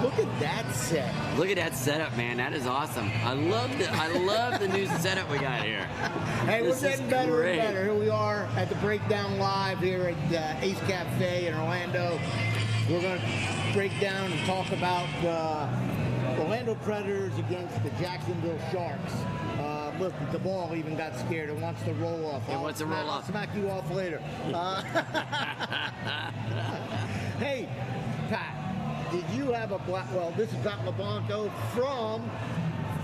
Look at that set. Look at that setup, man. That is awesome. I love the new setup we got here. Hey, This we're is getting better great. and better. Here we are at the Breakdown Live here at Ace Cafe in Orlando. We're going to break down and talk about the Orlando Predators against the Jacksonville Sharks. Look, the ball even got scared. It wants to roll off. It wants to roll off. I'll smack you off later. Hey, Pat, did you have a well, this is Pat LeBlanco from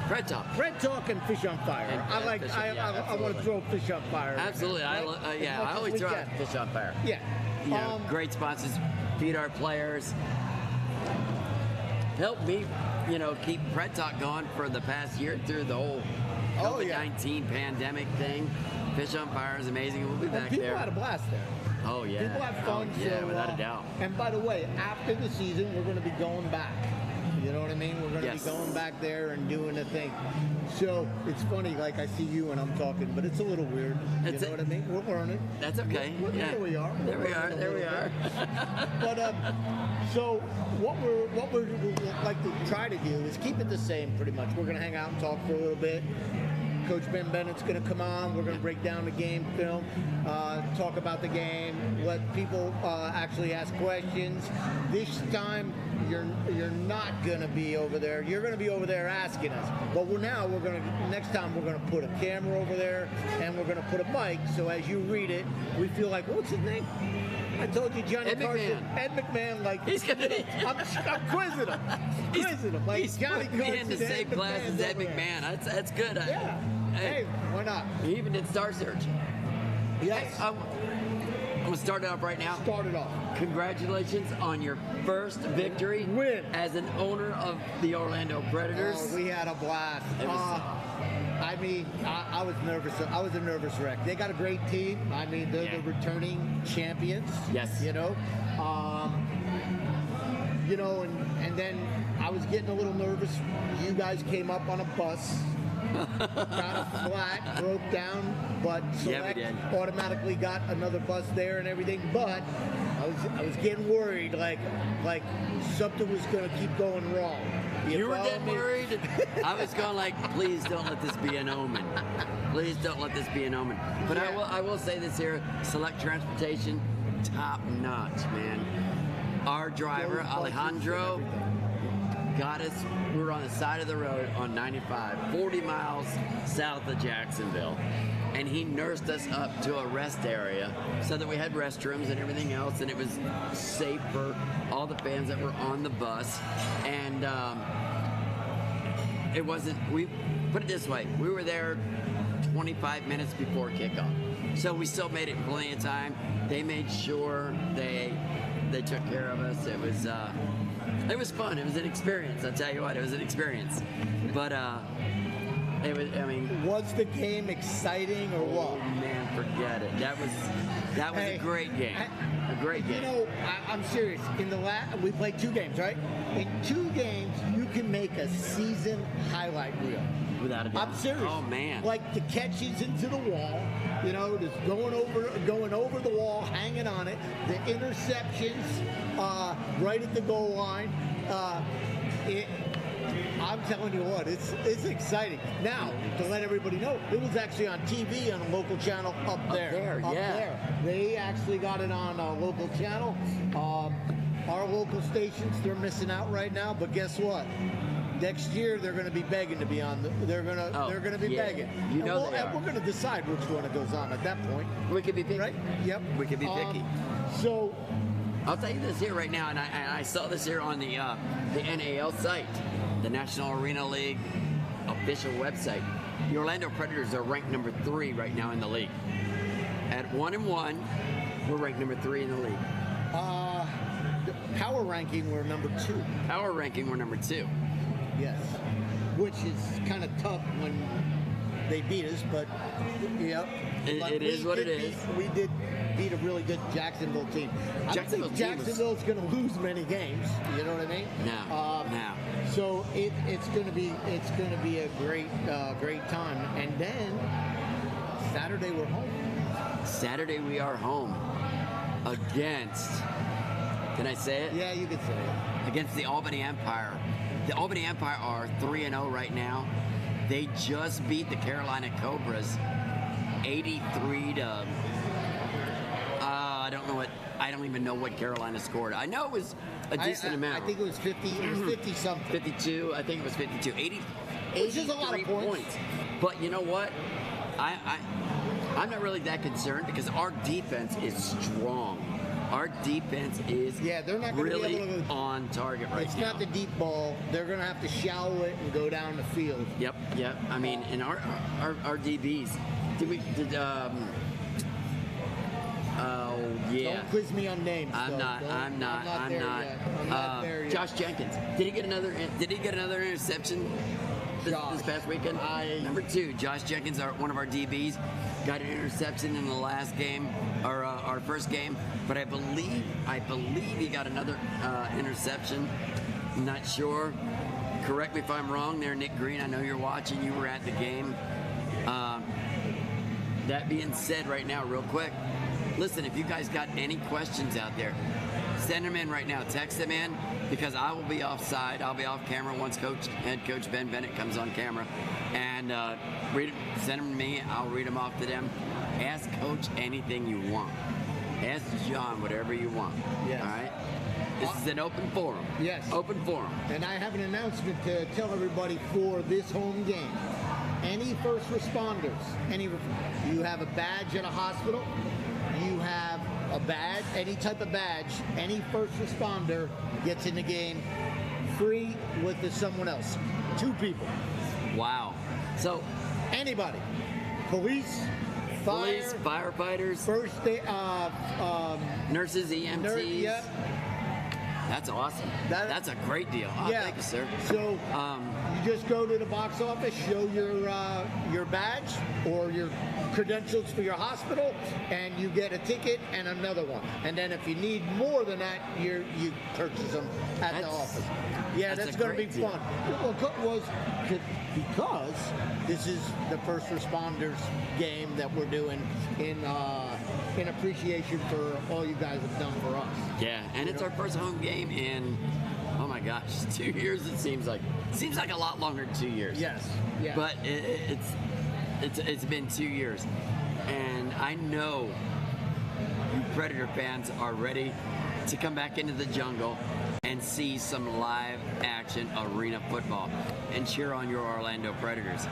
Fred Talk. Fred Talk and Fish on Fire. And I want to throw Fish on Fire. Absolutely. Right? I always throw out Fish on Fire. Yeah. You know, great sponsors, feed our players. Help me, keep Fred Talk going for the past year through the whole COVID-19 pandemic thing. Fish on Fire is amazing. We'll be back people there. People had a blast there. Oh, yeah. People had fun. Yeah, so, without a doubt. And by the way, after the season, we're going to be going back. You know what I mean? We're going to be going back there and doing a thing. So it's funny, like I see you and I'm talking, but it's a little weird. You know what I mean? We're learning. That's okay. There we are. There we are. But so what we're like to try to do is keep it the same, pretty much. We're going to hang out and talk for a little bit. Coach Ben Bennett's going to come on. We're going to break down the game film, talk about the game, let people actually ask questions. This time, you're not going to be over there. You're going to be over there asking us. But next time we're going to put a camera over there and we're going to put a mic. So as you read it, we feel like, what's his name? I told you, Johnny Carson. Ed McMahon, like he's gonna. I'm quizzing him. Like he's Johnny putting me in the same class as Ed over McMahon. That's good. Yeah. Hey, why not? He even did Star Search. Yes. Hey, I'm gonna start it off right now. Start it off. Congratulations on your first victory. Win. As an owner of the Orlando Predators. Oh, we had a blast. I was nervous. I was a nervous wreck. They got a great team. I mean, they're the returning champions. Yes. And then I was getting a little nervous. You guys came up on a bus. Kind of flat, broke down, but Select automatically got another bus there and everything. But I was getting worried, like something was going to keep going wrong. You were getting worried. I was going like, please don't let this be an omen. Please don't let this be an omen. But I will say this here: Select Transportation, top notch, man. Our driver Alejandro got us. We were on the side of the road on 95, 40 miles south of Jacksonville. And he nursed us up to a rest area so that we had restrooms and everything else, and it was safe for all the fans that were on the bus. And it wasn't, we put it this way, we were there 25 minutes before kickoff. So we still made it plenty of time. They made sure they took care of us. It was fun. It was an experience. I'll tell you what, it was an experience. But was the game exciting or what? Oh man, forget it. That was a great game. A great game. I'm serious. We played 2 games, right? In 2 games, you can make a season highlight reel. Without a doubt. I'm serious. Oh man. Like the catches into the wall, just going over the wall, hanging on it. The interceptions right at the goal line. I'm telling you what, it's exciting. Now, to let everybody know, it was actually on TV on a local channel up there. They actually got it on a local channel. Our local stations, they're missing out right now, but guess what? Next year they're going to be begging to be on. They're going to be begging. We're going to decide which one it goes on at that point. We could be picky, right? Yep. We could be picky. So, I'll tell you this here right now, and I saw this here on the NAL site, the National Arena League official website. The Orlando Predators are ranked number 3 right now in the league. At 1-1, we're ranked number 3 in the league. Power ranking, we're number 2. Power ranking, we're number 2. Yes, which is kind of tough when they beat us, but it is what it is. We did beat a really good Jacksonville team. I don't think Jacksonville's going to lose many games. You know what I mean? No. So it's going to be a great time. And then Saturday we're home. Saturday we are home against Can I say it? Yeah, you can say it. Against the Albany Empire. The Albany Empire are 3-0 right now. They just beat the Carolina Cobras 83 to. I don't even know what Carolina scored. I know it was a decent amount. I think it was 50. It was 50 something. 52. I think it was 52. 80. Which is a lot of points. But you know what? I'm not really that concerned because our defense is strong. Our defense is they're not gonna really be able to, on target right now. It's not the deep ball. They're going to have to shallow it and go down the field. Yep. I mean, and our DBs. Don't quiz me on names. I'm not. I'm not there yet. Josh Jenkins. Did he get another interception this past weekend? Number 2, Josh Jenkins, one of our DBs, got an interception in the last game, or our first game. But I believe he got another interception. I'm not sure. Correct me if I'm wrong there, Nick Green. I know you're watching. You were at the game. That being said, right now, real quick, listen, if you guys got any questions out there, send them in right now. Text them in because I will be offside. I'll be off camera once head coach Ben Bennett comes on camera. And send them to me. I'll read them off to them. Ask Coach anything you want. Ask John whatever you want. Yes. All right? This is an open forum. Yes. Open forum. And I have an announcement to tell everybody for this home game. Any first responders, you have a badge at a hospital, you have a badge, any type of badge, any first responder gets in the game free with someone else. 2 people. Wow. So anybody. Police, firefighters, first day, nurses, EMTs. Yep. That's awesome. That's a great deal. Oh, yeah. Thank you, sir. So you just go to the box office, show your badge or your credentials for your hospital, and you get a ticket and another one. And then if you need more than that, you purchase them at the office. Yeah, that's going to be fun. Well, because this is the first responders game that we're doing in appreciation for all you guys have done for us. Yeah, and it's our first home game in, oh my gosh, 2 years. It seems like a lot longer than 2 years. Yes. Yeah. But it's been 2 years, and I know you Predator fans are ready to come back into the jungle and see some live action arena football and cheer on your Orlando Predators.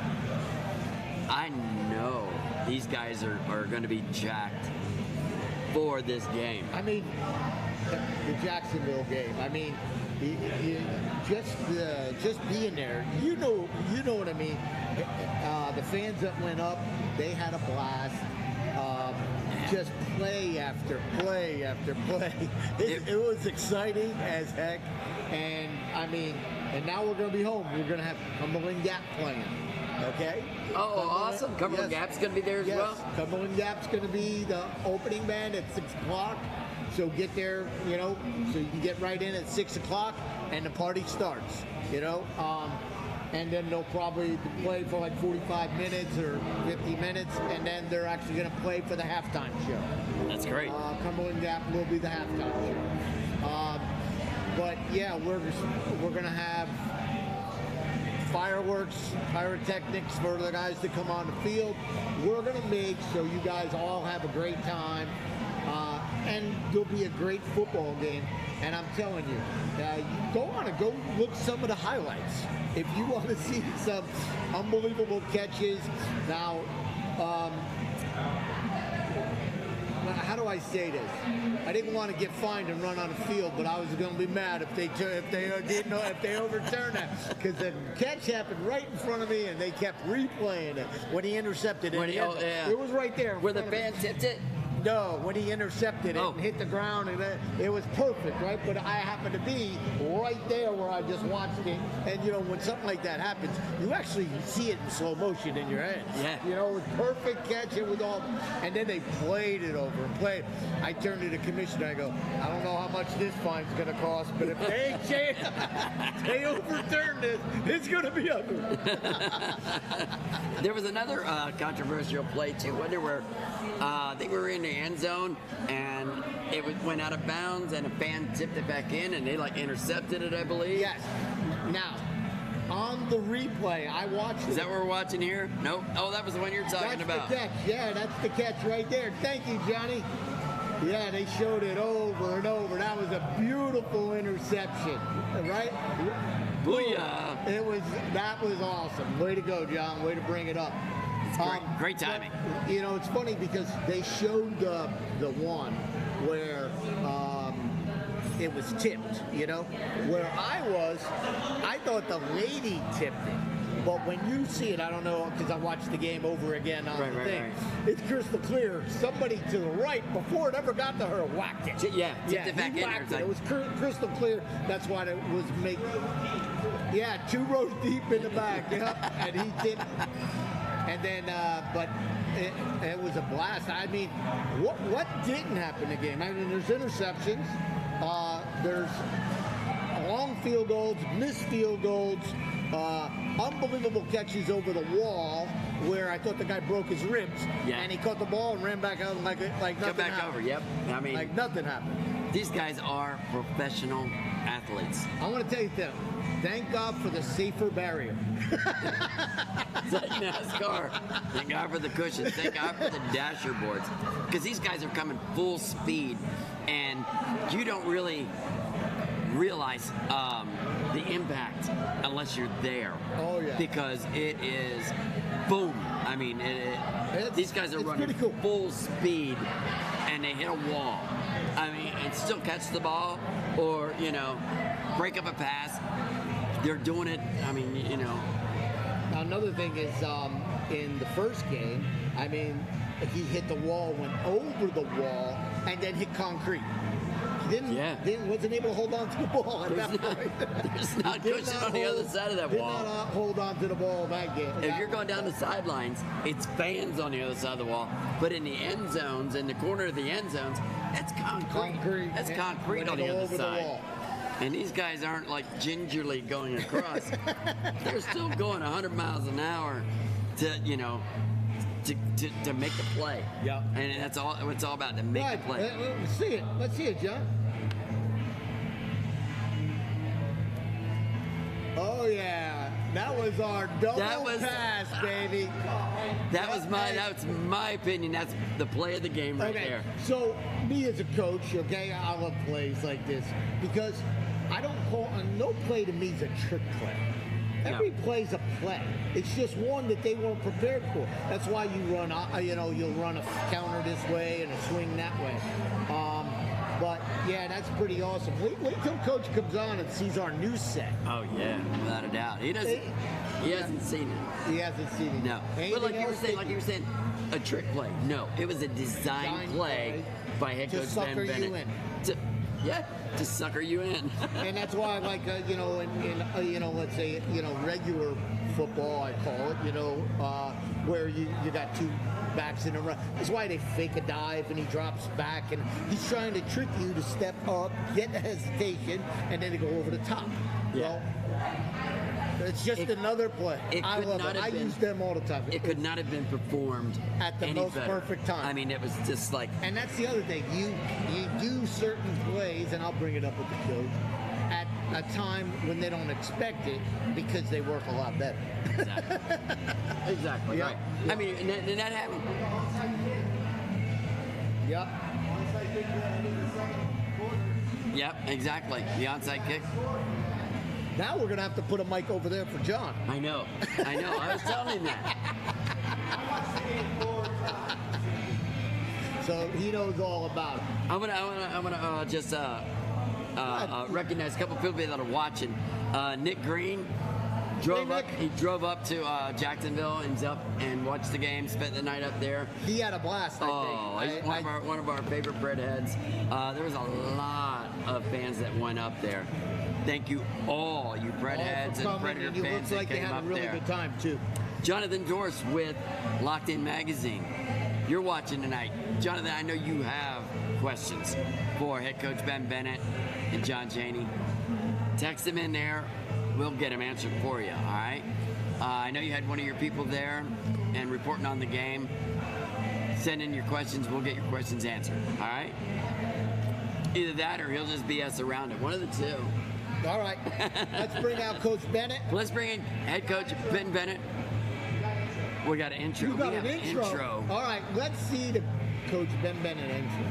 I know these guys are going to be jacked for this game. I mean, the Jacksonville game. I mean, just being there. You know what I mean. The fans that went up, they had a blast. Just play after play after play. It was exciting as heck. And I mean, and now we're going to be home. We're going to have Cumberland Gap playing. Okay? Oh, awesome. Cumberland Gap's going to be there as well? Cumberland Gap's going to be the opening band at 6 o'clock. So get there, so you can get right in at 6 o'clock and the party starts, And then they'll probably play for like 45 minutes or 50 minutes, and then they're actually going to play for the halftime show. That's great. Cumberland Gap will be the halftime show. But yeah, we're going to have fireworks, pyrotechnics for the guys to come on the field. We're going to make so you guys all have a great time. And there'll be a great football game. And I'm telling you, go look some of the highlights. If you want to see some unbelievable catches. Now, how do I say this? I didn't want to get fined and run on the field, but I was going to be mad if they overturned that, because the catch happened right in front of me and they kept replaying it when he intercepted it. It was right there. Where the fan tipped it? No, when he intercepted it and hit the ground, and it was perfect, right? But I happened to be right there where I just watched it. And, when something like that happens, you actually see it in slow motion in your head. Yeah. It was perfect catch. It was all, and then they played it over and played. I turned to the commissioner. I go, I don't know how much this fine's going to cost, but if they overturn this, it's going to be ugly. There was another controversial play, too. Where I think we were in end zone, and went out of bounds, and a fan tipped it back in, and they like intercepted it, I believe. Yes. Now, on the replay, I watched. Is that what we're watching here? Nope. Oh, that was the one you're talking about. That's the catch. Yeah, that's the catch right there. Thank you, Johnny. Yeah, they showed it over and over. That was a beautiful interception, right? Booyah! That was awesome. Way to go, John. Way to bring it up. Great timing. But, you know, it's funny because they showed the one where it was tipped. You know, where I thought the lady tipped it. But when you see it, I don't know, because I watched the game over again on the thing. Right. It's crystal clear. Somebody to the right, before it ever got to her, whacked it. Yeah, tipped it back in there. It was crystal clear. That's why it was Yeah, 2 rows deep in the back. Yep, and he tipped. And then, but it was a blast. I mean, what didn't happen in the game? I mean, there's interceptions. There's long field goals, missed field goals. Unbelievable catches over the wall where I thought the guy broke his ribs, and he caught the ball and ran back out like nothing Come back happened. over, yep. I mean, like nothing happened. These guys are professional athletes. I want to tell you this. Thank God for the safer barrier. It's like NASCAR. Thank God for the cushions. Thank God for the dasher boards. Because these guys are coming full speed, and you don't really realize the impact unless you're there. Oh, yeah. Because it is boom. I mean, these guys are running full speed, and they hit a wall. I mean, and still catch the ball, or break up a pass. They're doing it. I mean, Now, another thing is, in the first game, I mean, he hit the wall, went over the wall, and then hit concrete. Wasn't able to hold on to the ball at that point. There's not cushion on the other side of that wall. Did not hold on to the ball that game. If you're going down the sidelines, it's fans on the other side of the wall. But in the end zones, in the corner of the end zones, it's concrete. That's concrete on the other side. And these guys aren't like gingerly going across. They're still going 100 miles an hour to make the play. Yeah. And that's all it's all about, to make the play. Let's see it. Let's see it, John. Oh yeah. That was our double pass, baby. That's my opinion. That's the play of the game right there. So me as a coach, I love plays like this because I don't call no play to me is a trick play. Every play's a play. It's just one that they weren't prepared for. That's why you run, you'll run a counter this way and a swing that way. But yeah, that's pretty awesome. Wait till Coach comes on and sees our new set. Oh yeah, without a doubt. He hasn't seen it. He hasn't seen it. No. But like you were saying, a trick play. No, it was a design play by head coach Ben Bennett. To sucker you in. And that's why I like, in let's say, regular football, I call it, where you got 2 backs in a run. That's why they fake a dive and he drops back and he's trying to trick you to step up, get a hesitation, and then to go over the top. Yeah. Well, it's just another play. I love it. I use them all the time. It could not have been performed at the most perfect time. I mean, it was just like. And that's the other thing. You do certain plays, and I'll bring it up with the coach, at a time when they don't expect it because they work a lot better. Exactly. Right. Yep. I mean, and that happened. Yep. Yep, exactly. The onside kick. Now we're going to have to put a mic over there for John. I know. I was telling him that. So he knows all about it. I'm gonna just recognize a couple people that are watching. Nick Green drove up to Jacksonville and watched the game. Spent the night up there. He had a blast. I think. One of our favorite breadheads. There was a lot of fans that went up there. Thank you all, you breadheads and Predator fans that came up there. It looks like they had a really good time too. Jonathan Dorst with Locked In Magazine. You're watching tonight. Jonathan, I know you have questions for head coach Ben Bennett and John Chaney. Text them in there. We'll get them answered for you, all right? I know you had one of your people there and reporting on the game. send in your questions. We'll get your questions answered. All right? Either that or he'll just BS around it. One of the two. All right. Let's bring out Coach Bennett. Let's bring in head coach Ben Bennett. We got an intro. You got we an have intro. All right. Let's see the Coach Ben Bennett intro.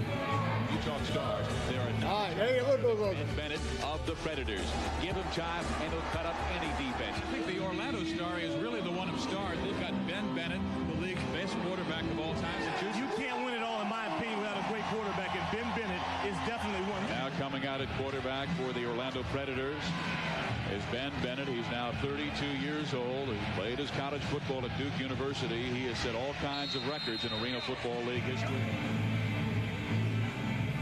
Utah Stars. There are All right. Hey, look. Ben Bennett of the Predators. Give him time, and he'll cut up any defense. I think the Orlando Star is really the one of stars. They've got Ben Bennett, the league's best quarterback of all time. You can't win it all, in my opinion, without a great quarterback, and Ben Bennett is definitely one. Now coming out at quarterback for the Orlando Predators is Ben Bennett. He's now 32 years old. He played his college football at Duke University. He has set all kinds of records in Arena Football League history.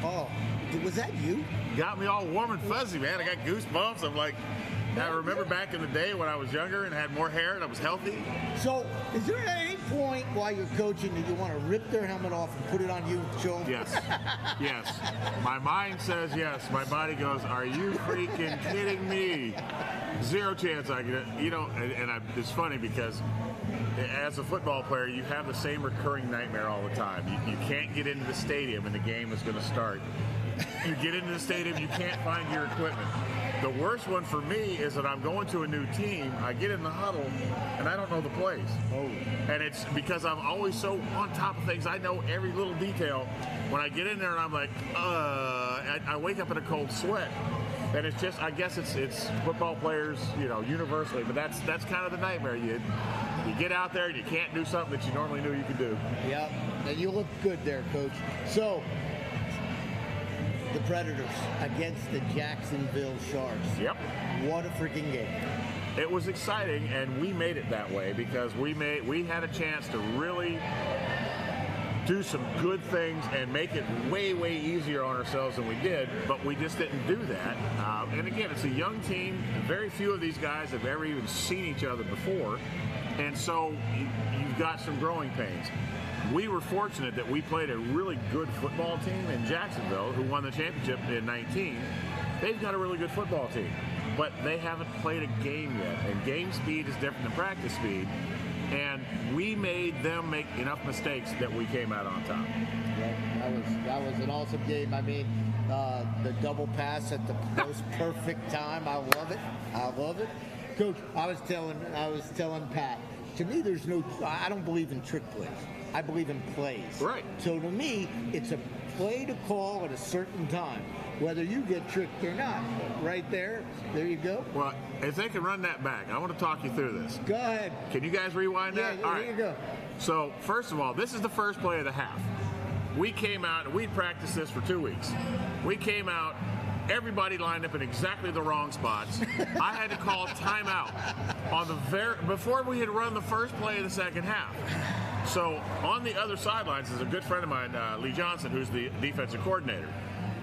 Oh, was that you? Got me all warm and fuzzy, man. I got goosebumps. I'm like, I remember back in the day when I was younger and had more hair and I was healthy. So, is there at any point while you're coaching that you want to rip their helmet off and put it on you and show them? Yes. Yes. My mind says yes. My body goes, are you freaking kidding me? Zero chance I get it. You know, it's funny because as a football player, you have the same recurring nightmare all the time. You can't get into the stadium and the game is going to start. You get into the stadium, you can't find your equipment. The worst one for me is that I'm going to a new team, I get in the huddle, and I don't know the plays. Oh. And it's because I'm always so on top of things. I know every little detail. When I get in there and I'm like, I wake up in a cold sweat. And it's just, I guess it's football players, you know, universally, but that's kind of the nightmare. You get out there and you can't do something that you normally knew you could do. Yep, and you look good there, Coach. So, the Predators against the Jacksonville Sharks. Yep. What a freaking game. It was exciting, and we made it that way because we had a chance to really do some good things and make it way, way easier on ourselves than we did, but we just didn't do that. And again, it's a young team. Very few of these guys have ever even seen each other before, and so you've got some growing pains. We were fortunate that we played a really good football team in Jacksonville who won the championship in 19. They've got a really good football team, but they haven't played a game yet, and game speed is different than practice speed. And we made them make enough mistakes that we came out on top. Yeah, that was an awesome game. I mean, the double pass at the most perfect time. I love it. I love it. Coach, I was telling Pat, to me, I don't believe in trick plays. I believe in plays. Right. So to me, it's a play to call at a certain time, whether you get tricked or not. Right there you go. Well, if they can run that back, I want to talk you through this. Go ahead. Can you guys rewind that? Yeah, all here right. you go. So, first of all, this is the first play of the half. We came out, and we'd practiced this for 2 weeks. We came out, everybody lined up in exactly the wrong spots. I had to call timeout before we had run the first play of the second half. So on the other sidelines is a good friend of mine, Lee Johnson, who's the defensive coordinator.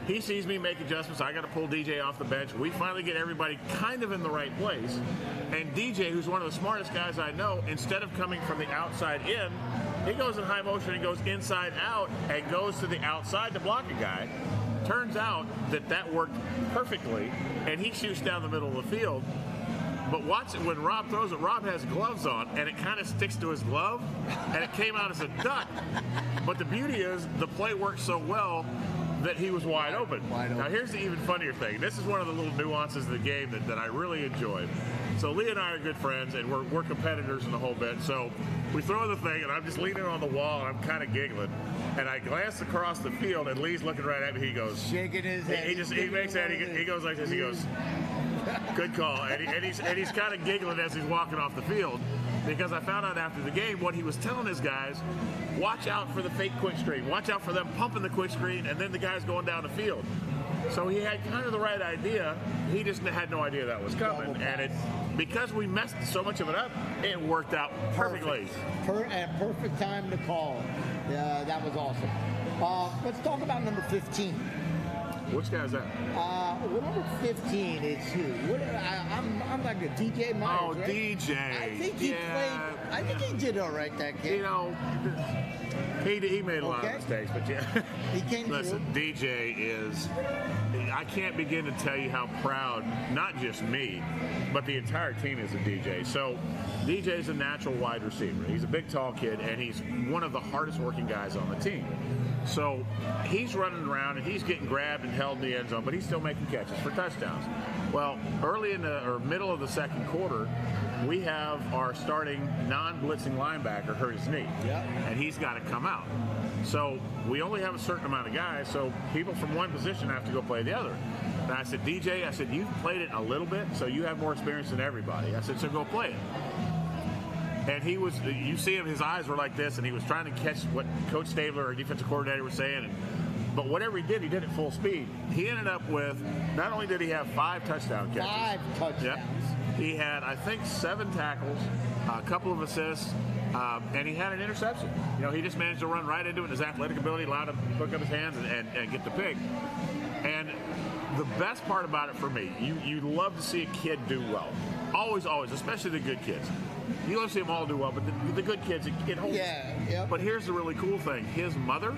He sees me make adjustments. I got to pull DJ off the bench. We finally get everybody kind of in the right place. And DJ, who's one of the smartest guys I know, instead of coming from the outside in, he goes in high motion and goes inside out and goes to the outside to block a guy. Turns out that worked perfectly, and he shoots down the middle of the field. But watch it when Rob throws it. Rob has gloves on, and it kind of sticks to his glove, and it came out as a duck. But the beauty is the play worked so well that he was wide open. Now, here's the even funnier thing. This is one of the little nuances of the game that I really enjoyed. So Lee and I are good friends, and we're competitors in the whole bit. So we throw the thing, and I'm just leaning on the wall, and I'm kind of giggling. And I glance across the field, and Lee's looking right at me. He goes, shaking his head. He makes that. He goes like this. He goes, good call. And he's kind of giggling as he's walking off the field, because I found out after the game what he was telling his guys: watch out for the fake quick screen. Watch out for them pumping the quick screen, and then the guys going down the field. So he had kind of the right idea. He just had no idea that was coming. And because we messed so much of it up, it worked out perfectly. Perfect time to call. That was awesome. Let's talk about number 15. Which guy's that? Well, number 15 is who? I'm like a DJ Myers. Oh, right? DJ. I think he played. I think he did all right that game. You know, He made a lot of mistakes, but yeah. He came Listen, DJ is, I can't begin to tell you how proud, not just me, but the entire team is of DJ. So DJ's a natural wide receiver. He's a big, tall kid, and he's one of the hardest working guys on the team. So he's running around, and he's getting grabbed and held in the end zone, but he's still making catches for touchdowns. Well, early in the, or middle of the second quarter, we have our starting non-blitzing linebacker hurt his knee, and he's got to come out. So we only have a certain amount of guys, so people from one position have to go play the other. And I said, DJ, I said, you've played it a little bit, so you have more experience than everybody. I said, so go play it. And he was, you see him, his eyes were like this, and he was trying to catch what Coach Stabler, our defensive coordinator, was saying. But whatever he did at full speed. He ended up with, not only did he have 5 touchdown catches. 5 touchdowns. Yep, he had, I think, 7 tackles, a couple of assists, and he had an interception. You know, he just managed to run right into it. His athletic ability allowed him to hook up his hands and get the pick. And the best part about it for me, you love to see a kid do well. Always, especially the good kids. You love to see them all do well, but the good kids, it holds. Yeah. But here's the really cool thing. His mother,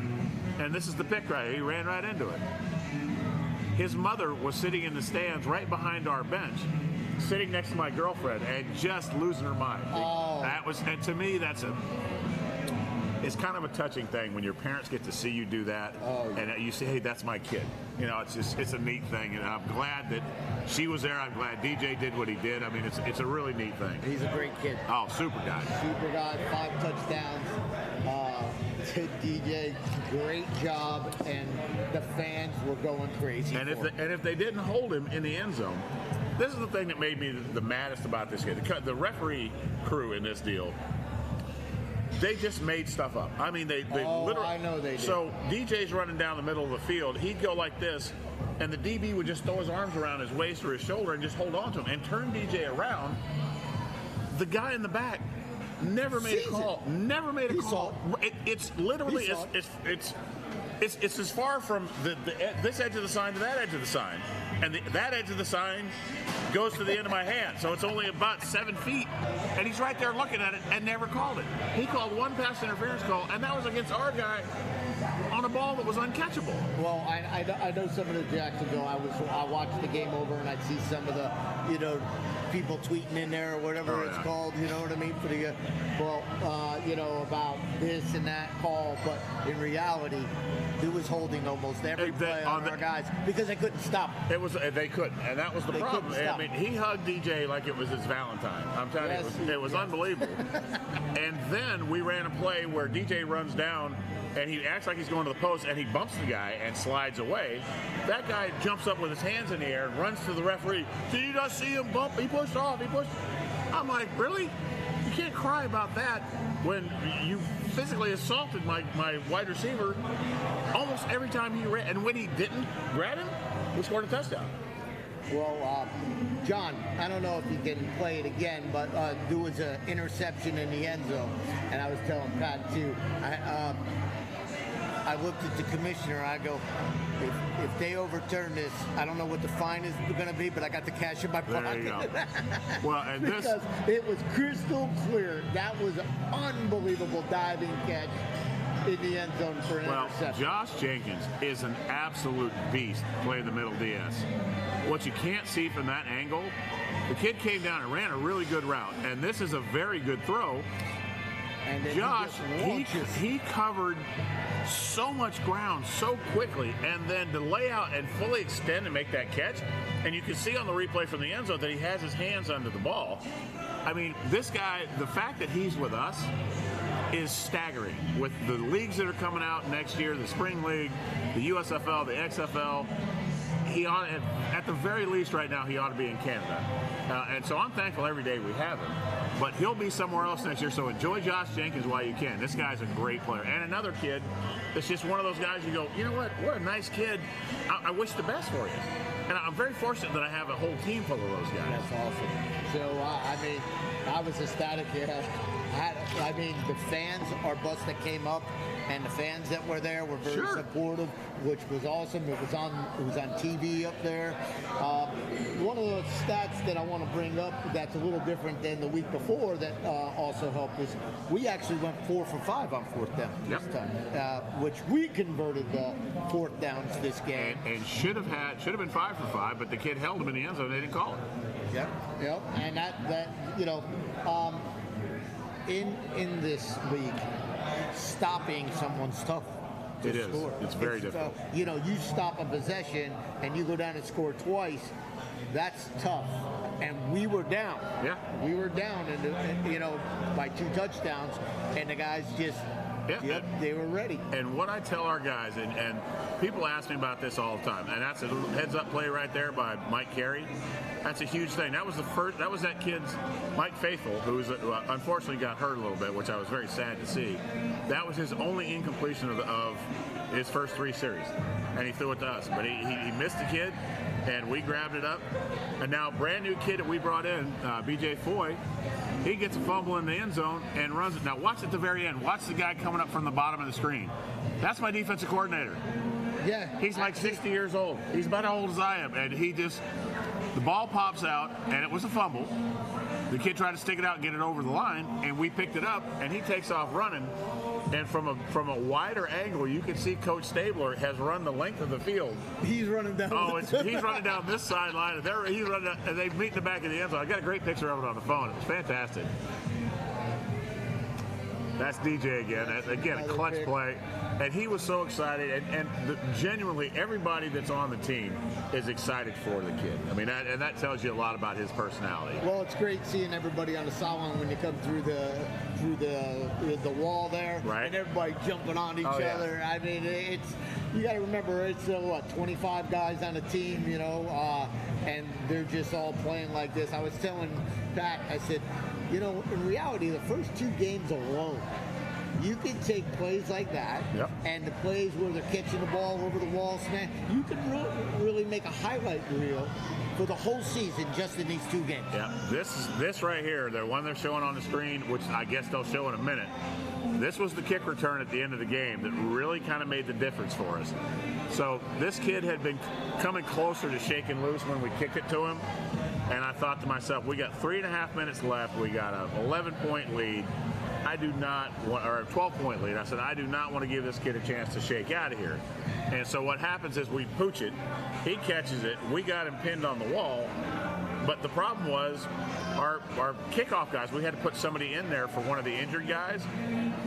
and this is the pick right here, he ran right into it. His mother was sitting in the stands right behind our bench, sitting next to my girlfriend, and just losing her mind. That was, and to me, it's kind of a touching thing when your parents get to see you do that, and you say, hey, that's my kid. You know, it's a neat thing, and I'm glad that she was there. I'm glad DJ did what he did. I mean, it's a really neat thing. He's a great kid. Oh, super guy. 5 touchdowns. DJ, great job, and the fans were going crazy. And if they didn't hold him in the end zone, this is the thing that made me the maddest about this kid. The referee crew in this deal, they just made stuff up. I mean, they literally. I know they did. So DJ's running down the middle of the field. He'd go like this, and the DB would just throw his arms around his waist or his shoulder and just hold on to him and turn DJ around. The guy in the back never made a call. Never made a call. It's literally it's as far from this edge of the sign to that edge of the sign, and that edge of the sign goes to the end of my hand, so it's only about 7 feet, and he's right there looking at it and never called it. He called one pass interference call, and that was against our guy on a ball that was uncatchable. Well, I know some of the Jacksonville. I watched the game over, and I'd see some of the people tweeting in there or whatever it's called. You know what I mean? For the about this and that call, but in reality, he was holding almost every play on our guys because they couldn't stop him. They couldn't, and that was the problem. I mean, he hugged DJ like it was his Valentine. I'm telling you, it was unbelievable. And then we ran a play where DJ runs down, and he acts like he's going to the post, and he bumps the guy and slides away. That guy jumps up with his hands in the air and runs to the referee. Did you not see him bump? He pushed off. I'm like, really? You can't cry about that when you physically assaulted my wide receiver almost every time he ran. And when he didn't grab him, we scored a touchdown. Well, John, I don't know if you can play it again, but there was an interception in the end zone, and I was telling Pat too. I looked at the commissioner. I go, if they overturn this, I don't know what the fine is going to be, but I got the cash in my pocket. There you go. Well, and because it was crystal clear. That was an unbelievable diving catch in the end zone for an interception. Josh Jenkins is an absolute beast playing the middle DS. What you can't see from that angle, the kid came down and ran a really good route, and this is a very good throw. And Josh, he covered so much ground so quickly, and then to lay out and fully extend and make that catch, and you can see on the replay from the end zone that he has his hands under the ball. I mean, this guy, the fact that he's with us is staggering. With the leagues that are coming out next year, the Spring League, the USFL, the XFL, he ought, at the very least right now, he ought to be in Canada. And so I'm thankful every day we have him. But he'll be somewhere else next year, so enjoy Josh Jenkins while you can. This guy's a great player. And another kid that's just one of those guys you go, you know what a nice kid. I wish the best for you. And I'm very fortunate that I have a whole team full of those guys. That's awesome. So I mean, I was ecstatic. Yeah. I mean, the fans, our bus that came up, and the fans that were there were very supportive, which was awesome. It was on TV up there. One of the stats that I want to bring up that's a little different than the week before that also helped is we actually went 4 for 5 on fourth down this time, which we converted the fourth downs this game. And should have been 5 for 5, but the kid held him in the end zone. They didn't call it. Yep. And that you know, in this league, stopping someone's tough. It is. It's very difficult. You know, you stop a possession and you go down and score twice. That's tough. And we were down. Yeah. We were down, and you know, by 2 touchdowns, and the guys just. Yep, they were ready. And what I tell our guys, and people ask me about this all the time, and that's a heads-up play right there by Mike Carey. That's a huge thing. That was that kid's, Mike Faithful, who unfortunately got hurt a little bit, which I was very sad to see. That was his only incompletion of his first 3 series, and he threw it to us. But he missed the kid, and we grabbed it up. And now, brand new kid that we brought in, B.J. Foy, he gets a fumble in the end zone and runs it. Now, watch at the very end. Watch the guy coming up from the bottom of the screen. That's my defensive coordinator. Yeah. He's like 60 years old. He's about as old as I am. And the ball pops out, and it was a fumble. The kid tried to stick it out and get it over the line, and we picked it up, and he takes off running. And from a wider angle, you can see Coach Stabler has run the length of the field. He's running down. He's running down this sideline, and he's running down, and they meet in the back of the end zone. I got a great picture of it on the phone. It was fantastic. That's DJ again. Again, a clutch play. And he was so excited. And genuinely, everybody that's on the team is excited for the kid. I mean, that tells you a lot about his personality. Well, it's great seeing everybody on the sideline when you come through the wall there. Right. And everybody jumping on each other. I mean, you got to remember, it's 25 guys on a team, you know, and they're just all playing like this. I was telling Pat, I said, you know, in reality, the first 2 games alone, you can take plays like that, and the plays where they're catching the ball over the wall, you can really make a highlight reel for the whole season just in these 2 games. Yeah, this right here, the one they're showing on the screen, which I guess they'll show in a minute, this was the kick return at the end of the game that really kind of made the difference for us. So this kid had been coming closer to shaking loose when we kicked it to him, and I thought to myself, we got 3.5 minutes left, we got an 11-point lead. I do not want, or a 12-point lead. I said, I do not want to give this kid a chance to shake out of here. And so what happens is we pooch it. He catches it. We got him pinned on the wall. But the problem was our kickoff guys, we had to put somebody in there for one of the injured guys.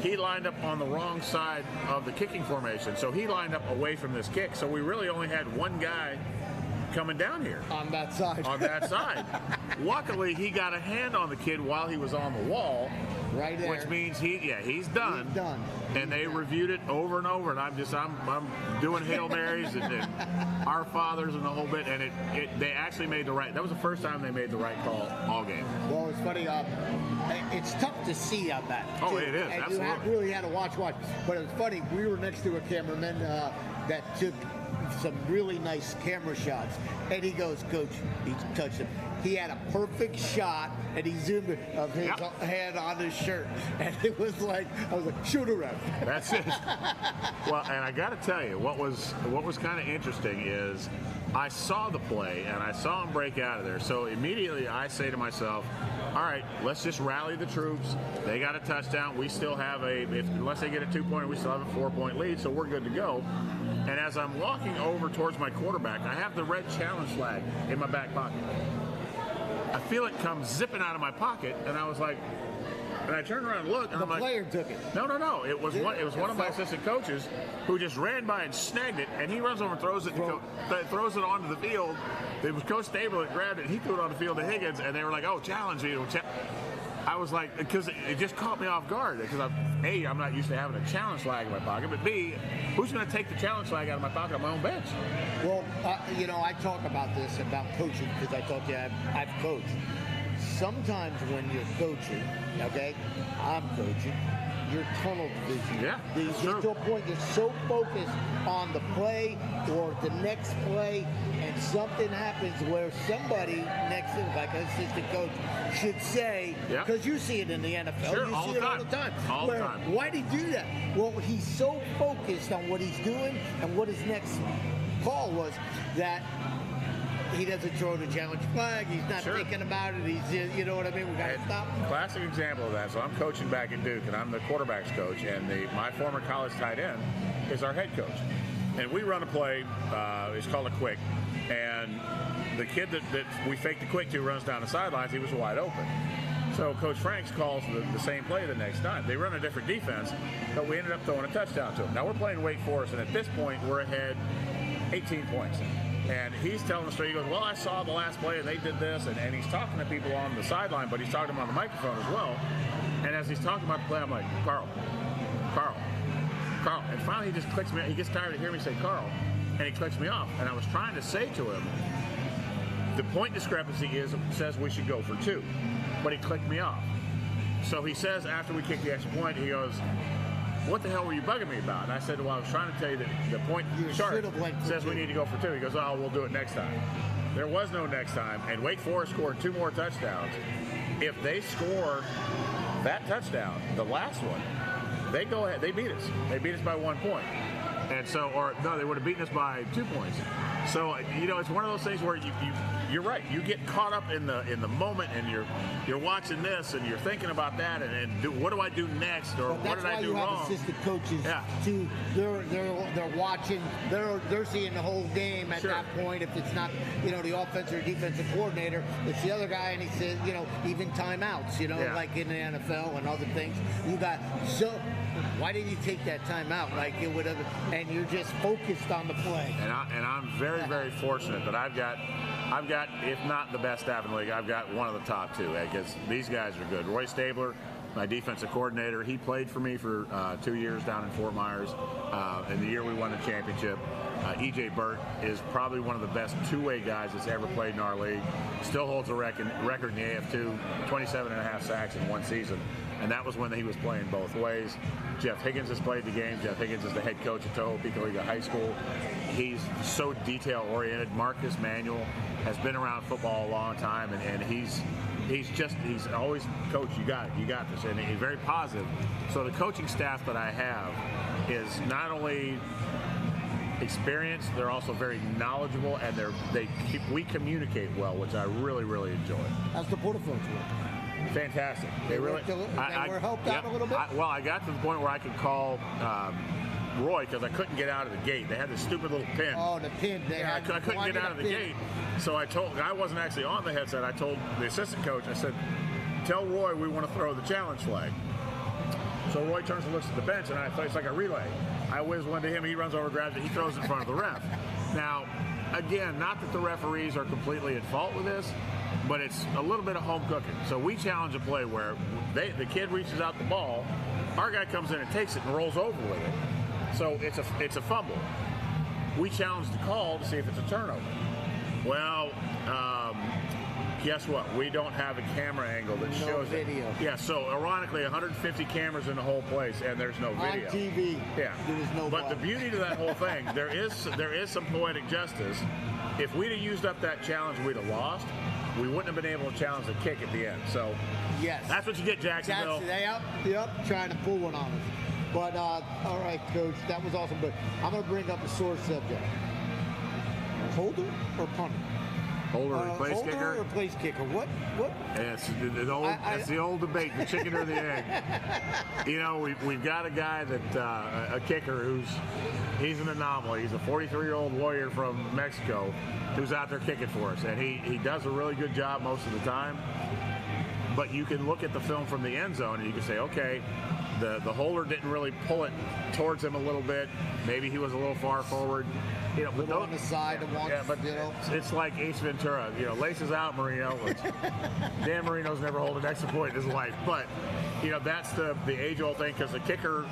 He lined up on the wrong side of the kicking formation. So he lined up away from this kick. So we really only had one guy coming down here. On that side. On that side. Luckily, he got a hand on the kid while he was on the wall. Right there. Which means he's done. He's done. And they reviewed it over and over, and I'm doing Hail Marys and Our Fathers and the whole bit, and they actually made the right. That was the first time they made the right call all game. Well, it's funny. It's tough to see on that. Oh, too. it is. And Absolutely. you really had to watch. But it's funny. We were next to a cameraman that took some really nice camera shots, and he goes, Coach, he touched him. He had a perfect shot, and he zoomed of his hand on his shirt, and it was like, I was like, shoot a ref. That's it. Well, and I got to tell you, what was kind of interesting is I saw the play, and I saw him break out of there. So immediately I say to myself, all right, let's just rally the troops. They got a touchdown. We still have unless they get a 2-pointer, we still have a 4-point lead, so we're good to go. And as I'm walking over towards my quarterback, I have the red challenge flag in my back pocket. I feel it come zipping out of my pocket, and I was like, and I turned around and looked, and The I'm like, player took it. No. It was one of my assistant coaches who just ran by and snagged it, and he runs over and throws it onto the field. It was Coach Stabler that grabbed it, and he threw it on the field to Higgins, and they were like, oh, challenge me. I was like, because it just caught me off guard, because I'm not used to having a challenge flag in my pocket, but B, who's going to take the challenge flag out of my pocket on my own bench? Well, I talk about this, about coaching, because I told you I've coached. Sometimes when you're coaching, okay, I'm coaching, your tunnel vision. Yeah, You that's get true. to a point you're so focused on the play or the next play, and something happens where somebody next to, like an assistant coach, should say, Yeah. because you see it in the NFL, Sure, you all see the it all time. the time. All the time. Why'd he do that? Well, he's so focused on what he's doing and what his next call was that he doesn't throw the challenge flag. He's not Sure. thinking about it. He's just, you know what I mean? We got to And stop. classic example of that. So I'm coaching back at Duke, and I'm the quarterbacks coach, and my former college tight end is our head coach. And we run a play. It's called a quick, and the kid that we faked the quick to runs down the sidelines. He was wide open. So Coach Franks calls the same play the next time. They run a different defense, but we ended up throwing a touchdown to him. Now we're playing Wake Forest, and at this point we're ahead 18 points. And he's telling the story. He goes, well, I saw the last play, and they did this. And he's talking to people on the sideline, but he's talking to them on the microphone as well. And as he's talking about the play, I'm like, Carl. And finally he just clicks me. He gets tired of hearing me say Carl, and he clicks me off. And I was trying to say to him, the point discrepancy says we should go for 2, but he clicked me off. So he says after we kick the extra point, he goes, what the hell were you bugging me about? And I said, well, I was trying to tell you that the point chart should have went for says we 2. need to go for 2. He goes, oh, we'll do it next time. There was no next time, and Wake Forest scored 2 more touchdowns. If they score that touchdown, the last one, they go ahead. They beat us. They beat us by 1 point. And so, or no, they would have beaten us by 2 points. So, it's one of those things where you're right. You get caught up in the moment, and you're watching this, and you're thinking about that, and what do I do next, or what did I do wrong? That's why you have assistant coaches. Yeah. They're watching. They're seeing the whole game at Sure. that point. If it's not the offensive or defensive coordinator, it's the other guy, and he says even timeouts. Yeah. Like in the NFL and other things. You got why didn't you take that timeout? Like it would have, and you're just focused on the play. And I'm very, very fortunate that I've got, if not the best staff in the league, I've got one of the top 2, because these guys are good. Roy Stabler, my defensive coordinator, he played for me for 2 years down in Fort Myers. In the year we won the championship, E.J. Burt is probably one of the best two-way guys that's ever played in our league. Still holds a record in the AF2, 27.5 sacks in 1 season. And that was when he was playing both ways. Jeff Higgins has played the game. Jeff Higgins is the head coach at Toho Pico Liga High School. He's so detail-oriented. Marcus Manuel has been around football a long time, and he's always, Coach, you got this, and he's very positive. So the coaching staff that I have is not only experienced, they're also very knowledgeable, and we communicate well, which I really, really enjoy. How's the Porta folks work? Fantastic. They were helped out a little bit? I got to the point where I could call Roy, because I couldn't get out of the gate. They had this stupid little pin. Oh, the pin. I couldn't get out of the gate. So I wasn't actually on the headset. I told the assistant coach, I said, tell Roy we want to throw the challenge flag. So Roy turns and looks at the bench, and it's like a relay. I whiz one to him, he runs over, grabs it, he throws it in front of the ref. Now, again, not that the referees are completely at fault with this, but it's a little bit of home cooking. So we challenge a play where the kid reaches out the ball, our guy comes in and takes it and rolls over with it. So it's a fumble. We challenge the call to see if it's a turnover. Well, guess what? We don't have a camera angle that shows video. it. Yeah, so ironically, 150 cameras in the whole place, and there's no video. On TV. Yeah. There is no But the ball. beauty to that whole thing, there is some poetic justice. If we'd have used up that challenge, we'd have lost. We wouldn't have been able to challenge the kick at the end. So yes, that's what you get, Jacksonville. Yep, trying to pull one on us. But all right, Coach, that was awesome. But I'm going to bring up a sore subject: holder or punter? Holder or place holder kicker? or place kicker? What? Yeah, it's the old debate, the chicken or the egg. We've got a guy that a kicker he's an anomaly. He's a 43-year-old warrior from Mexico who's out there kicking for us, and he does a really good job most of the time. But you can look at the film from the end zone and you can say, okay, the holder didn't really pull it towards him a little bit. Maybe he was a little far forward. But on the side of one. But it's like Ace Ventura. Laces out, Marino. Dan Marino's never hold an extra point in his life. But that's the age-old thing, because the kicker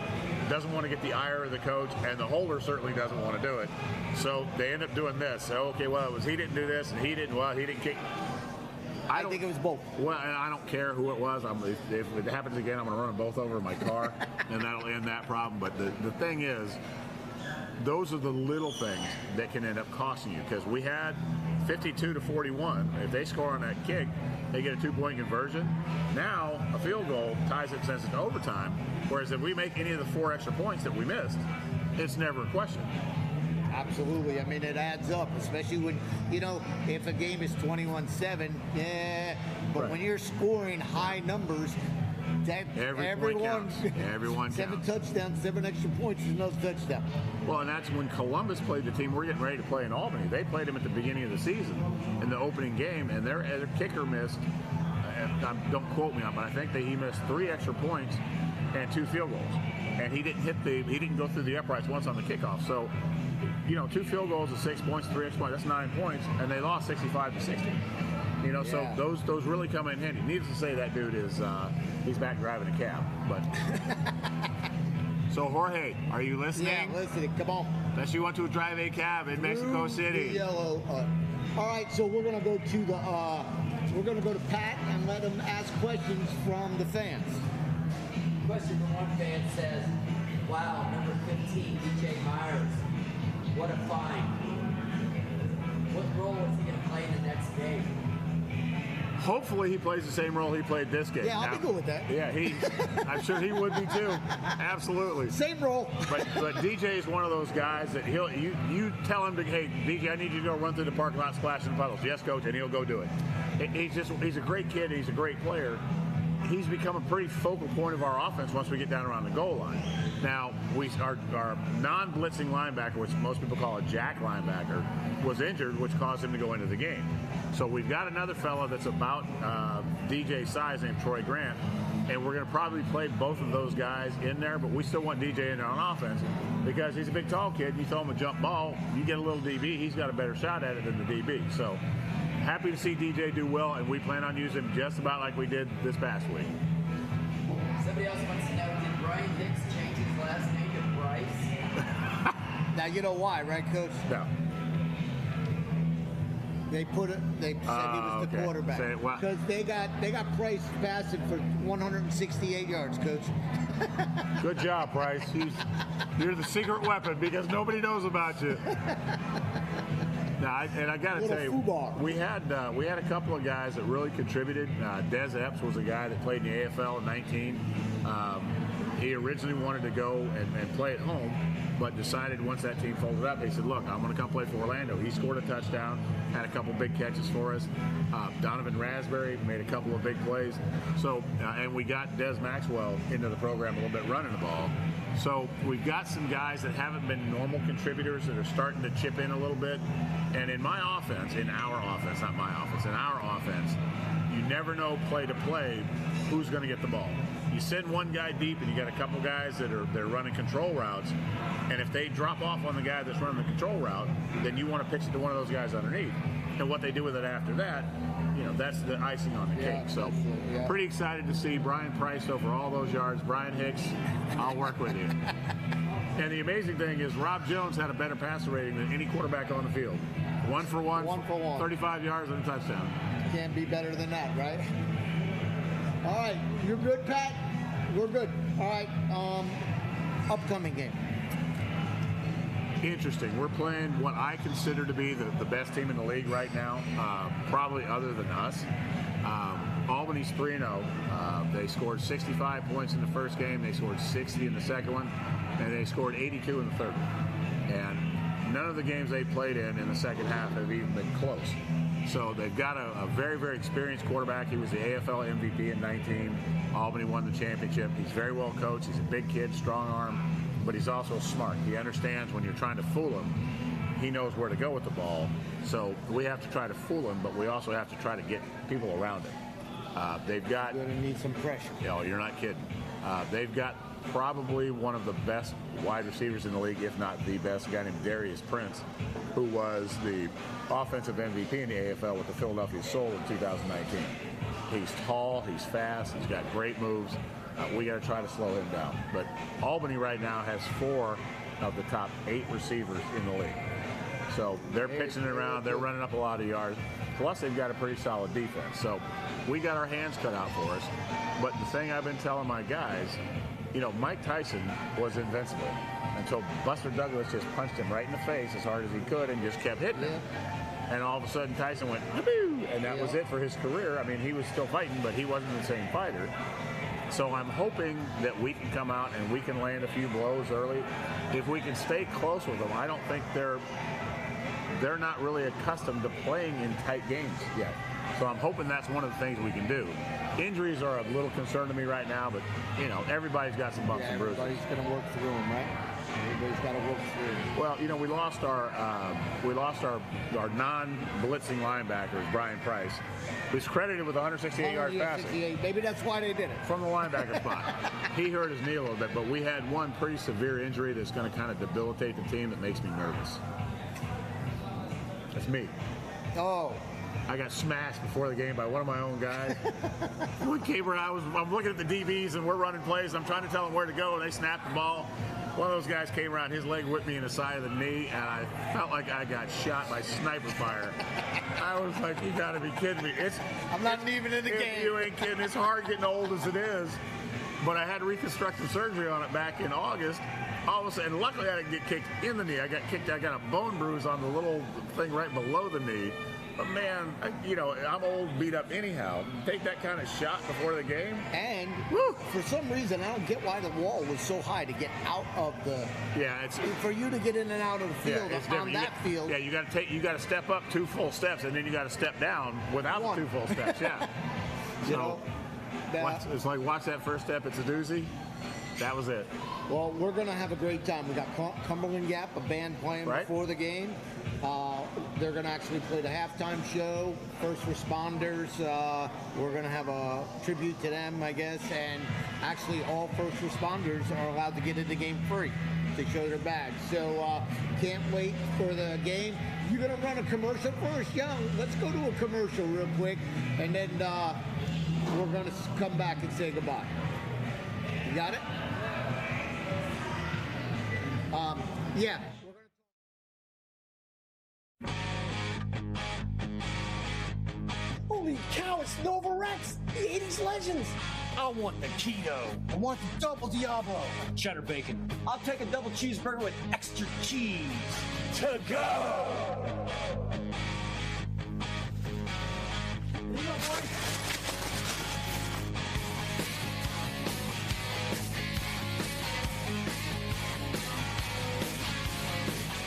doesn't want to get the ire of the coach, and the holder certainly doesn't want to do it. So they end up doing this. So, okay, well, he didn't do this, and he didn't kick. I think it was both. Well, and I don't care who it was. If it happens again, I'm going to run them both over in my car, and that'll end that problem. But the thing is, those are the little things that can end up costing you, because we had 52-41. If they score on that kick, they get a 2-point conversion. Now a field goal ties it, sends it to overtime. Whereas if we make any of the 4 extra points that we missed, it's never a question. Absolutely. I mean, it adds up, especially when, if a game is 21-7, yeah, but Right. when you're scoring high numbers, Every point counts. Everyone 7 counts. touchdowns, 7 extra points is another touchdown. Well, and that's when Columbus played the team we're getting ready to play in Albany. They played him at the beginning of the season in the opening game, and their kicker missed, don't quote me on, but I think that he missed 3 extra points and 2 field goals. And he didn't go through the uprights once on the kickoff. So, 2 field goals is 6 points, 3 extra points, that's 9 points, and they lost 65-60. So those really come in handy. Needless to say, that dude is he's back driving a cab. But so Jorge, are you listening? Yeah, listening. Come on. Unless you want to drive a cab in Mexico City. The yellow. All right, so we're gonna go to Pat and let him ask questions from the fans. Question from one fan says, wow, number 15, DJ Myers, what a find. What role is he going to play in the next game? Hopefully he plays the same role he played this game. Yeah, I'll be good with that. Yeah, I'm sure he would be too. Absolutely. Same role. But DJ is one of those guys that you tell him to, hey, DJ, I need you to go run through the parking lot, splash in puddles. Yes, coach, and he'll go do it. He's a great kid. He's a great player. He's become a pretty focal point of our offense once we get down around the goal line. Now, our non-blitzing linebacker, which most people call a jack linebacker, was injured, which caused him to go into the game. So we've got another fella that's about DJ's size named Troy Grant, and we're going to probably play both of those guys in there, but we still want DJ in there on offense because he's a big, tall kid. You throw him a jump ball, you get a little DB, he's got a better shot at it than the DB. So happy to see DJ do well, and we plan on using him just about like we did this past week. Somebody else wants to know, did Brian Hicks change his last name to Bryce? Now you know why, right, Coach? No. They said he was the okay. quarterback because they got Price passing for 168 yards, Coach. Good job, Price. You're the secret weapon because nobody knows about you. Now, I got to tell you, we had a couple of guys that really contributed. Des Epps was a guy that played in the AFL in 19. He originally wanted to go and play at home, but decided once that team folded up, they said, look, I'm going to come play for Orlando. He scored a touchdown, had a couple big catches for us. Donovan Raspberry made a couple of big plays. So, and we got Des Maxwell into the program a little bit running the ball. So we've got some guys that haven't been normal contributors that are starting to chip in a little bit. And in my offense, in our offense, not my offense, in our offense, you never know play to play who's going to get the ball. You send one guy deep and you got a couple guys they're running control routes, and if they drop off on the guy that's running the control route, then you want to pitch it to one of those guys underneath. And what they do with it after that, that's the icing on the cake. So pretty excited to see Brian Price over all those yards. Brian Hicks, I'll work with you. And the amazing thing is Rob Jones had a better passer rating than any quarterback on the field. 1 for 1, 35 yards and a touchdown. Can't be better than that, right? All right, you're good, Pat? We're good. All right, upcoming game. Interesting. We're playing what I consider to be the best team in the league right now, probably other than us. Albany's 3-0. They scored 65 points in the first game. They scored 60 in the second one, and they scored 82 in the third one. And none of the games they played in the second half have even been close. So they've got a very, very experienced quarterback. He was the AFL MVP in 19. Albany won the championship. He's very well coached. He's a big kid, strong arm, but he's also smart. He understands when you're trying to fool him, he knows where to go with the ball. So we have to try to fool him, but we also have to try to get people around him. They've got... You're going to need some pressure. Oh, you're not kidding. They've got probably one of the best wide receivers in the league, if not the best, a guy named Darius Prince, who was the offensive MVP in the AFL with the Philadelphia Soul in 2019. He's tall, he's fast, he's got great moves. We got to try to slow him down. But Albany right now has 4 of the top 8 receivers in the league. So they're pitching it around. They're running up a lot of yards. Plus, they've got a pretty solid defense. So we got our hands cut out for us. But the thing I've been telling my guys, Mike Tyson was invincible until Buster Douglas just punched him right in the face as hard as he could and just kept hitting him. And all of a sudden, Tyson went, "Haboo!" And that was it for his career. I mean, he was still fighting, but he wasn't the same fighter. So I'm hoping that we can come out and we can land a few blows early. If we can stay close with them, I don't think they're not really accustomed to playing in tight games yet. So I'm hoping that's one of the things we can do. Injuries are a little concern to me right now, but everybody's got some bumps and bruises. Everybody's going to work through them, right? Everybody's got to work through. Well, we lost our non-blitzing linebackers, Brian Price, who's credited with 168 yards passing. Maybe that's why they did it. From the linebacker spot. He hurt his knee a little bit, but we had one pretty severe injury that's going to kind of debilitate the team that makes me nervous. That's me. Oh. I got smashed before the game by one of my own guys. We came around, I'm looking at the DBs and we're running plays. I'm trying to tell them where to go, and they snapped the ball. One of those guys came around, his leg whipped me in the side of the knee, and I felt like I got shot by sniper fire. I was like, you gotta be kidding me. I'm not even in the game. You ain't kidding. It's hard getting old as it is. But I had reconstructive surgery on it back in August. All of a sudden, luckily I didn't get kicked in the knee. I got a bone bruise on the little thing right below the knee. But man, I'm old, beat up anyhow. Take that kind of shot before the game. And for some reason, I don't get why the wall was so high to get out of the. Yeah, it's for you to get in and out of the field on that field. Yeah, you got to step up 2 full steps, and then you got to step down without the 2 full steps. Yeah. It's like watch that first step. It's a doozy. That was it. Well, we're going to have a great time. We got Cumberland Gap, a band playing before the game. They're going to actually play the halftime show. First responders, we're going to have a tribute to them, I guess. And actually, all first responders are allowed to get in the game free to show their badge. So can't wait for the game. You're going to run a commercial first, Young. Let's go to a commercial real quick, and then we're going to come back and say goodbye. You got it? Yeah. Holy cow, it's Nova Rex, the 80s legends. I want the keto. I want the double Diablo. Cheddar bacon. I'll take a double cheeseburger with extra cheese. To go!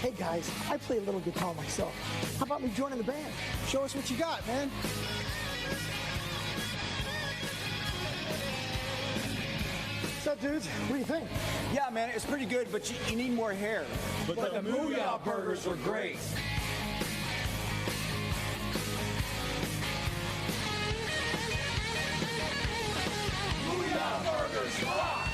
Hey guys, I play a little guitar myself. How about me joining the band? Show us what you got, man. What's up, dudes? What do you think? Yeah, man, it's pretty good, but you need more hair. But the Mooyah burgers were great. Mooyah burgers rock!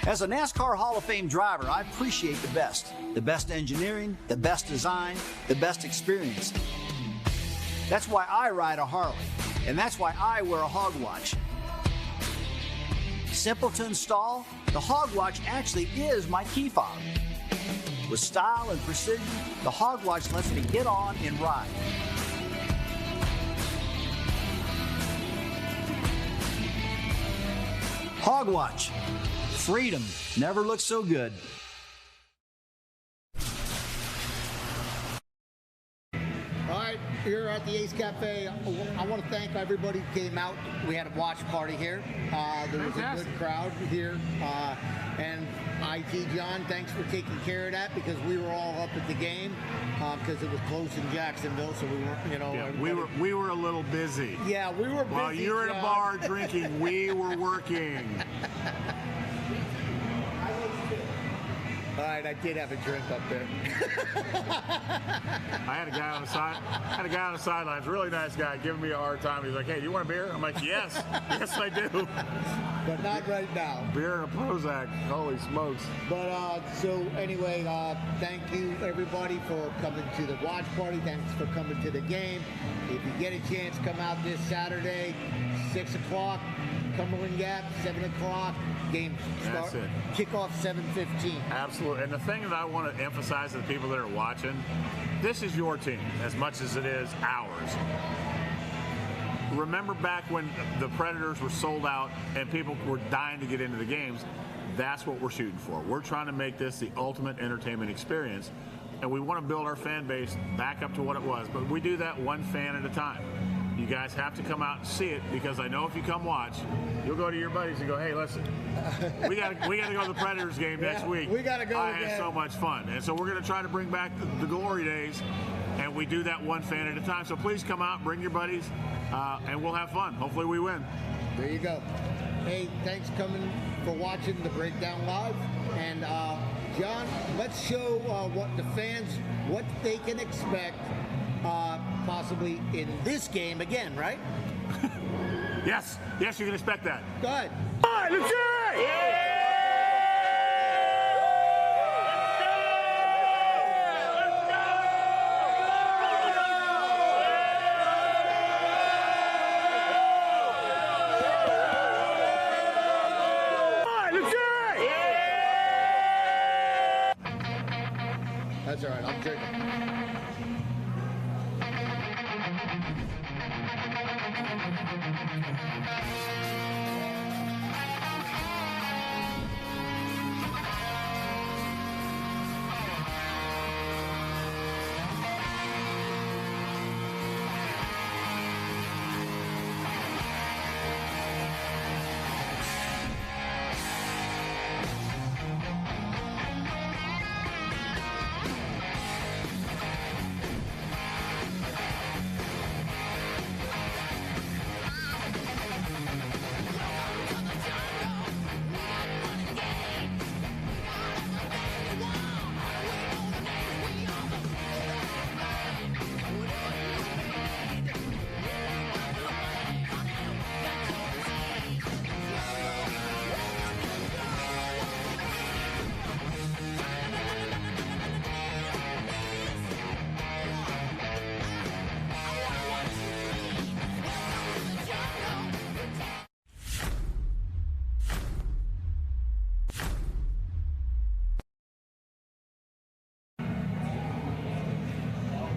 As a NASCAR Hall of Fame driver, I appreciate the best engineering, the best design, the best experience. That's why I ride a Harley, and that's why I wear a hog watch. Simple to install, the hog watch actually is my key fob. With style and precision, the hog watch lets me get on and ride. Hog watch. Freedom never looked so good. All right, here at the Ace Cafe, I want to thank everybody who came out. We had a watch party here. There was a good crowd here. And IT John, thanks for taking care of that because we were all up at the game because it was close in Jacksonville, so we weren't, Yeah, we were a little busy. Yeah, we were busy. While you were at a bar drinking, we were working. All right. right. I did have a drink up there. I had a guy on the sidelines, really nice guy, giving me a hard time. He's like, "Hey, do you want a beer?" I'm like, "Yes, yes, I do." But not right now. Beer and a Prozac. Holy smokes. But so anyway, thank you everybody for coming to the watch party. Thanks for coming to the game. If you get a chance, come out this Saturday, 6 o'clock, Cumberland Gap, 7 o'clock. Game start. That's it. Kickoff 7:15. Absolutely. And the thing that I want to emphasize to the people that are watching, this is your team as much as it is ours. Remember back when the Predators were sold out and people were dying to get into the games? That's what we're shooting for. We're trying to make this the ultimate entertainment experience, and we want to build our fan base back up to what it was. But we do that one fan at a time. You guys have to come out and see it, because I know if you come watch, you'll go to your buddies and go, "Hey, listen, we got to go to the Predators game next week. We got to go I again." had so much fun." And so we're going to try to bring back the glory days, and we do that one fan at a time. So please come out, bring your buddies, and we'll have fun. Hopefully we win. There you go. Hey, thanks coming for watching the Breakdown Live. And John, let's show what the fans, what they can expect possibly in this game again, right? Yes, you can expect that. Go ahead. All right, let's do it! That's all right. I'm drinking.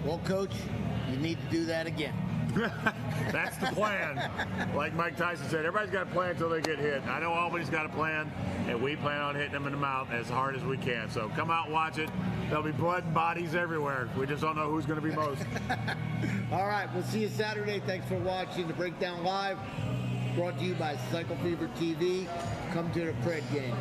Well, Coach, you need to do that again. That's the plan. Like Mike Tyson said, everybody's got a plan until they get hit. I know Albany's got a plan, and we plan on hitting them in the mouth as hard as we can. So come out and watch it. There'll be blood and bodies everywhere. We just don't know who's going to be most. All right, we'll see you Saturday. Thanks for watching the Breakdown Live, brought to you by Cycle Fever TV. Come to the Pred game.